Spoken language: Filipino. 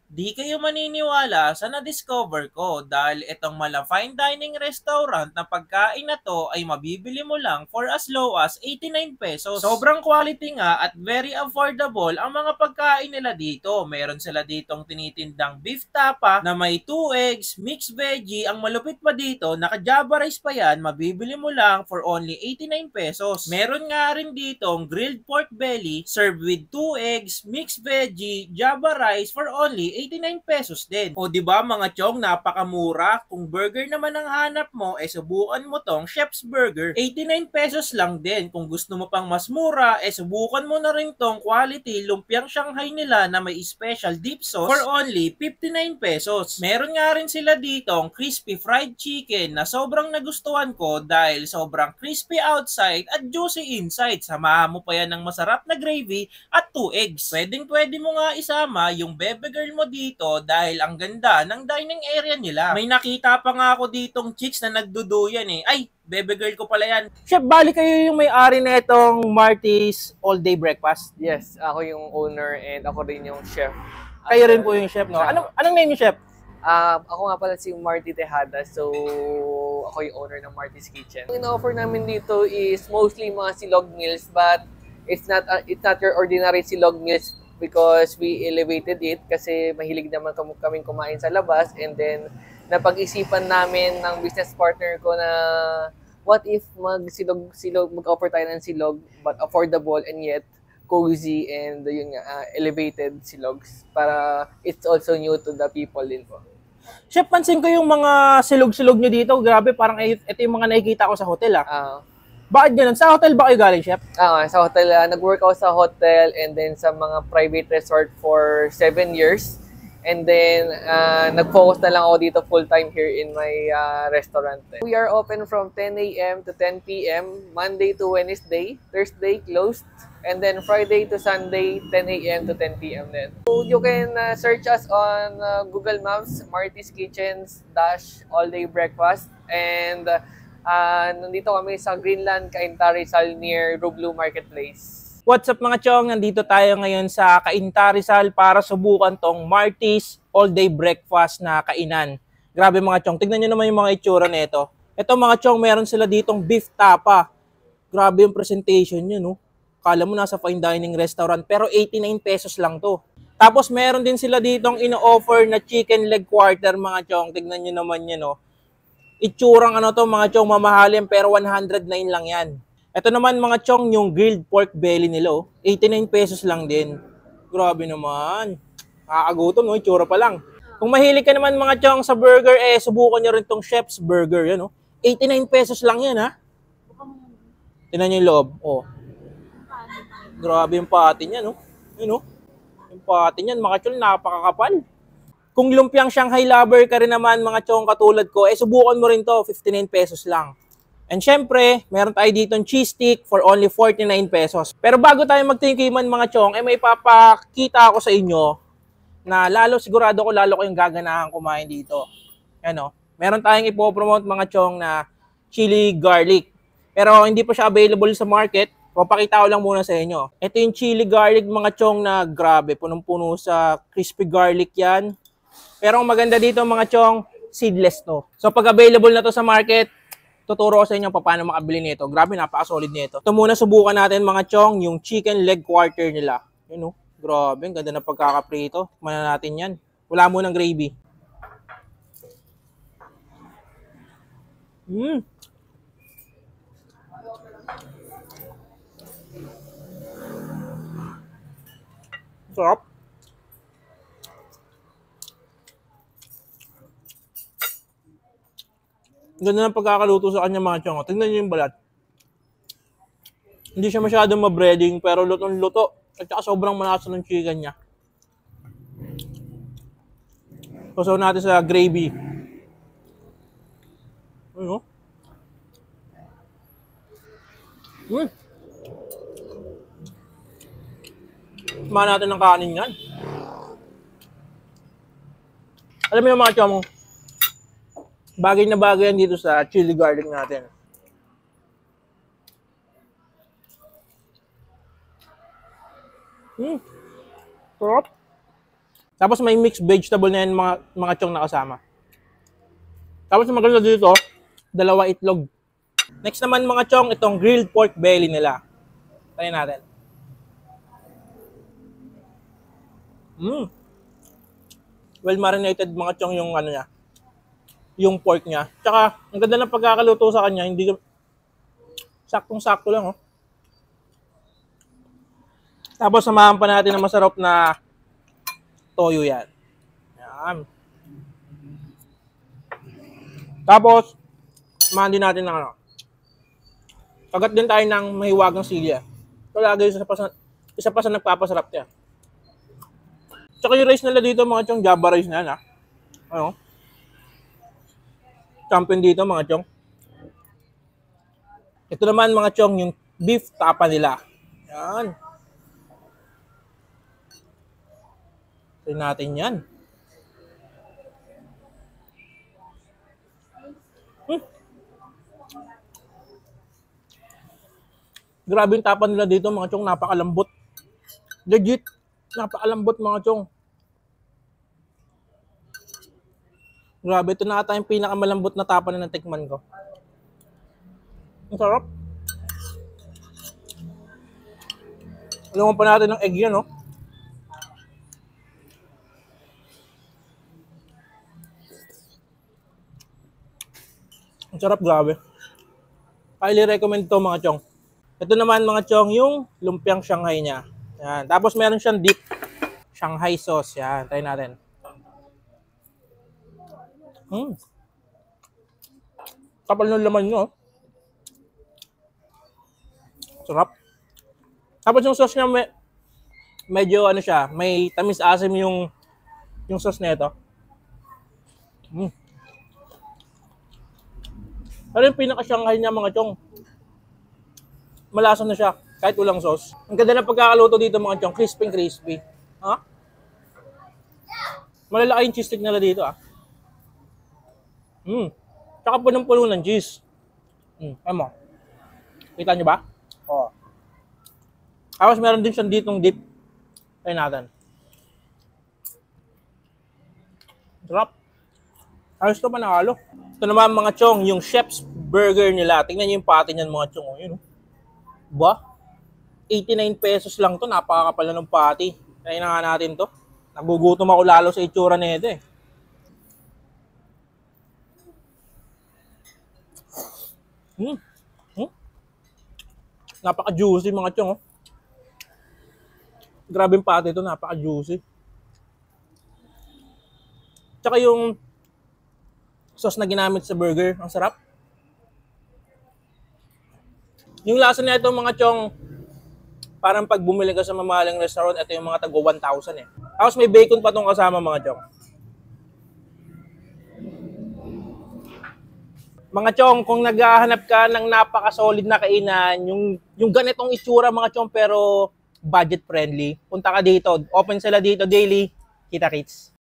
Di kayo maniniwala sa na-discover ko dahil itong mala fine dining restaurant na pagkain na to ay mabibili mo lang for as low as 89 pesos. Sobrang quality nga at very affordable ang mga pagkain nila dito. Meron sila ditong tinitindang beef tapa na may 2 eggs, mixed veggie. Ang malupit pa dito, naka-java rice pa yan, mabibili mo lang for only 89 pesos. Meron nga rin ditong grilled pork belly served with 2 eggs, mixed veggie, java rice for only 89 pesos din. O di ba mga chong, napakamura. Kung burger naman ang hanap mo, subukan mo tong Chef's Burger. 89 pesos lang din. Kung gusto mo pang mas mura, subukan mo na rin tong quality lumpiang Shanghai nila na may special dip sauce for only 59 pesos. Meron nga rin sila ditong crispy fried chicken na sobrang nagustuhan ko dahil sobrang crispy outside at juicy inside. Samahan mo pa yan ng masarap na gravy at 2 eggs. Pwede mo nga isama yung bebe girl mo dito dahil ang ganda ng dining area nila. May nakita pa nga ako ditong chicks na nagduduyan eh. Ay, bebe girl ko pala yan. Chef, bali kayo yung may-ari na itong Marty's All Day Breakfast. Yes, ako yung owner and ako rin yung chef. Kayo rin po yung chef, no? Anong name yung chef? Ako nga pala si Marty Tejada, so ako yung owner ng Marty's Kitchen. Ang in-offer namin dito is mostly mga silog meals, but it's not your ordinary silog meals because we elevated it kasi mahilig naman kaming kumain sa labas, and then napag-isipan namin ng business partner ko na what if mag-offer tayo ng silog but affordable and yet cozy and yun nga, elevated silogs para it's also new to the people din po. Chef, pansin ko yung mga silog-silog nyo dito. Grabe, parang ito yung mga nakikita ko sa hotel Bakit ganun? Sa hotel ba kayo galing, Chef? Sa hotel, nag-work ako sa hotel and then sa mga private resort for 7 years. And then, nag-focus na lang ako dito full-time here in my restaurant. We are open from 10 a.m. to 10 p.m., Monday to Wednesday, Thursday closed, and then Friday to Sunday, 10 a.m. to 10 p.m. then. So you can search us on Google Maps, Marty's Kitchens All Day Breakfast, and nandito kami sa Greenland, Cainta, Rizal near Rublu Marketplace. What's up mga chong? Nandito tayo ngayon sa Cainta, Rizal para subukan tong Marty's All Day Breakfast na kainan. Grabe mga chong, tignan nyo naman yung mga itsura nito. Ito mga chong, meron sila ditong beef tapa. Grabe yung presentation nyo, no? Kala mo nasa fine dining restaurant, pero 89 pesos lang to. Tapos meron din sila ditong ino-offer na chicken leg quarter mga chong. Tignan nyo naman yan, no? Itsurang ano to mga chong, mamahalin pero 109 lang yan. Ito naman mga chong, yung grilled pork belly nila, 89 pesos lang din. Grabe naman. Nakakagutom, no? Itsura pa lang. Kung mahilig ka naman mga chong sa burger, subukan nyo rin tong Chef's Burger, yan, 89 pesos lang yan, ha? Tingnan nyo yung loob, Grabe yung pati niya, no? Yun, yung pati niyan, mga chong, napakakapal. Kung lumpiang Shanghai lover ka rin naman, mga chong katulad ko, subukan mo rin to, 59 pesos lang. And syempre, meron tayo ditong cheese stick for only 49 pesos. Pero bago tayo magtingkiman mga chong, may ipapakita ako sa inyo na sigurado ko lalo kayong gaganahan kumain dito. Ano, meron tayong ipopromote mga chong na chili garlic. Pero hindi pa siya available sa market. Papakita ko lang muna sa inyo. Ito yung chili garlic mga chong na grabe, punong-puno sa crispy garlic yan. Pero ang maganda dito mga chong, seedless to. So pag available na to sa market, tuturo ko sa inyo paano makabili nito. Grabe, napaka-solid nito. Ito muna subukan natin mga chong, yung chicken leg quarter nila. Yun grabe, ang ganda na pagkakaprito. Kumana natin yan. Wala munang gravy. Sarap. Ganda ng pagkakaluto sa kanya mga chong. Tingnan nyo yung balat. Hindi siya masyadong mabreading pero lutong-luto. At saka sobrang malasa ng chicken niya. Pasaw natin sa gravy. Ano? Samahan natin ng kanin yan. Alam mo yung mga chong, bagay na bagay yan dito sa chili garlic natin. Sarap. Tapos may mixed vegetable na yan mga chong na kasama. Tapos maganda dito, 2 itlog. Next naman mga chong, itong grilled pork belly nila. Try natin. Well marinated mga chong yung ano niya. Yung pork niya. Tsaka, ang ganda ng pagkakaluto sa kanya, hindi saktong-sakto lang, oh. Tapos samahan pa natin ng masarap na toyo yan. Yan. Tapos, samahan din natin ng ano. Kagat din tayo ng mahiwagang silya. Ito lagi isa pa sa nagpapasarap niya. Tsaka yung rice nila dito, mga chong, Java rice na yan, ha. Ano? Champion dito, mga chong. Ito naman, mga chong, yung beef tapa nila. Yan. Try natin yan. Grabe yung tapa nila dito, mga chong, napakalambot. Legit, napakalambot, mga chong. Grabe, ito na ata yung pinakamalambot na tapa na natikman ko. Ang sarap. Alam pa natin ng egg yan, no? Ang sarap, grabe. Highly recommend to mga chong. Ito naman mga chong, yung lumpiang Shanghai niya. Yan. Tapos meron siyang dip. Shanghai sauce. Yan, try natin. Kapal ng laman nyo. Sarap. Tapos yung sauce niya, medyo ano siya, may tamis-asim yung sauce nito. Pero yung pinaka-Shanghai niya mga chong, malasa na siya, kahit walang sauce. Ang ganda ng pagkakaluto dito mga chong, crispy. Ha? Malalaki yung cheese stick nila dito, ah. Tsaka punong-puno ng cheese. Ano mo? Kita nyo ba? Oo. Tapos meron din siyang ditong dip. Try natin. Sarap. Ayos to panalo. Ito naman mga chong, yung chef's burger nila. Tingnan nyo yung patty niyan mga chong. Oh, yun, oh. Ba? 89 pesos lang to. Napakakapal na ng patty. Kaya na nga natin to. Nagugutom ako lalo sa itsura nito eh. Napaka-juicy mga chong, oh. Grabe yung patty ito, napaka-juicy. Tsaka yung sauce na ginamit sa burger, ang sarap. Yung lasa na ito mga chong, parang pag bumili ka sa mamahaling restaurant, ito yung mga tagwa 1,000 eh. Tapos may bacon pa itong kasama mga chong. Mga chong, kung naghahanap ka ng napaka-solid na kainan, yung ganitong itsura mga chong pero budget friendly, punta ka dito. Open sila dito daily. Kita-kits.